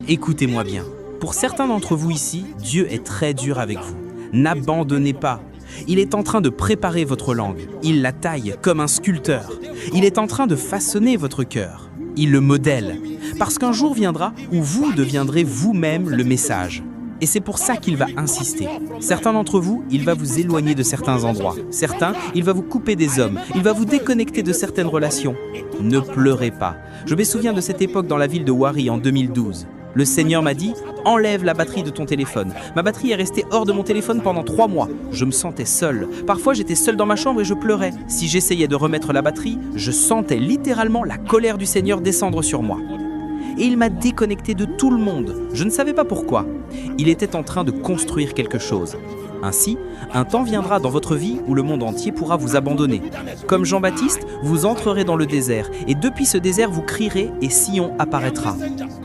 Écoutez-moi bien. Pour certains d'entre vous ici, Dieu est très dur avec vous. N'abandonnez pas. Il est en train de préparer votre langue. Il la taille comme un sculpteur. Il est en train de façonner votre cœur. Il le modèle. Parce qu'un jour viendra où vous deviendrez vous-même le message. Et c'est pour ça qu'il va insister. Certains d'entre vous, il va vous éloigner de certains endroits. Certains, il va vous couper des hommes. Il va vous déconnecter de certaines relations. Ne pleurez pas. Je me souviens de cette époque dans la ville de Wari en 2012. Le Seigneur m'a dit « Enlève la batterie de ton téléphone ». Ma batterie est restée hors de mon téléphone pendant 3 mois. Je me sentais seul. Parfois, j'étais seul dans ma chambre et je pleurais. Si j'essayais de remettre la batterie, je sentais littéralement la colère du Seigneur descendre sur moi. Et il m'a déconnecté de tout le monde. Je ne savais pas pourquoi. Il était en train de construire quelque chose. Ainsi, un temps viendra dans votre vie où le monde entier pourra vous abandonner. Comme Jean-Baptiste, vous entrerez dans le désert et depuis ce désert, vous crierez et Sion apparaîtra.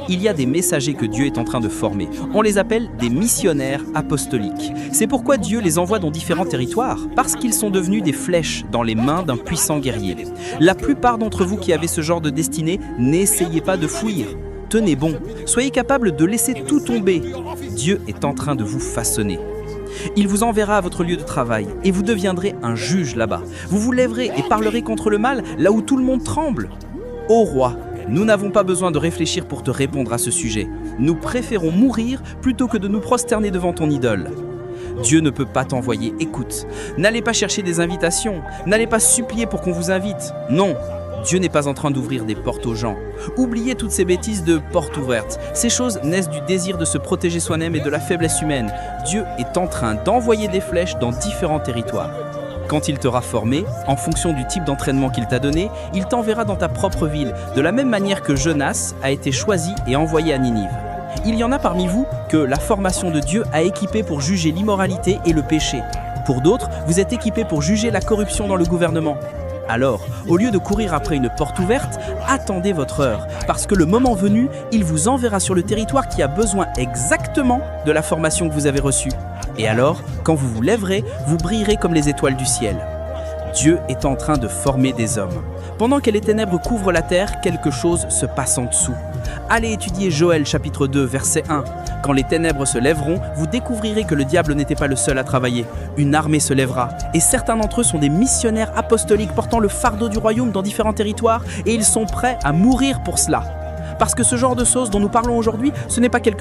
Il y a des messagers que Dieu est en train de former. On les appelle des missionnaires apostoliques. C'est pourquoi Dieu les envoie dans différents territoires, parce qu'ils sont devenus des flèches dans les mains d'un puissant guerrier. La plupart d'entre vous qui avez ce genre de destinée, n'essayez pas de fuir. Tenez bon, soyez capable de laisser tout tomber. Dieu est en train de vous façonner. Il vous enverra à votre lieu de travail et vous deviendrez un juge là-bas. Vous vous lèverez et parlerez contre le mal là où tout le monde tremble. Ô roi, nous n'avons pas besoin de réfléchir pour te répondre à ce sujet. Nous préférons mourir plutôt que de nous prosterner devant ton idole. Dieu ne peut pas t'envoyer. Écoute, n'allez pas chercher des invitations, n'allez pas supplier pour qu'on vous invite. Non, Dieu n'est pas en train d'ouvrir des portes aux gens. Oubliez toutes ces bêtises de portes ouvertes. Ces choses naissent du désir de se protéger soi-même et de la faiblesse humaine. Dieu est en train d'envoyer des flèches dans différents territoires. Quand il t'aura formé, en fonction du type d'entraînement qu'il t'a donné, il t'enverra dans ta propre ville, de la même manière que Jonas a été choisi et envoyé à Ninive. Il y en a parmi vous que la formation de Dieu a équipé pour juger l'immoralité et le péché. Pour d'autres, vous êtes équipés pour juger la corruption dans le gouvernement. Alors, au lieu de courir après une porte ouverte, attendez votre heure, parce que le moment venu, il vous enverra sur le territoire qui a besoin exactement de la formation que vous avez reçue. Et alors, quand vous vous lèverez, vous brillerez comme les étoiles du ciel. Dieu est en train de former des hommes. Pendant que les ténèbres couvrent la terre, quelque chose se passe en dessous. Allez étudier Joël chapitre 2, verset 1. Quand les ténèbres se lèveront, vous découvrirez que le diable n'était pas le seul à travailler. Une armée se lèvera, et certains d'entre eux sont des missionnaires apostoliques portant le fardeau du royaume dans différents territoires, et ils sont prêts à mourir pour cela. Parce que ce genre de choses dont nous parlons aujourd'hui, ce n'est pas quelque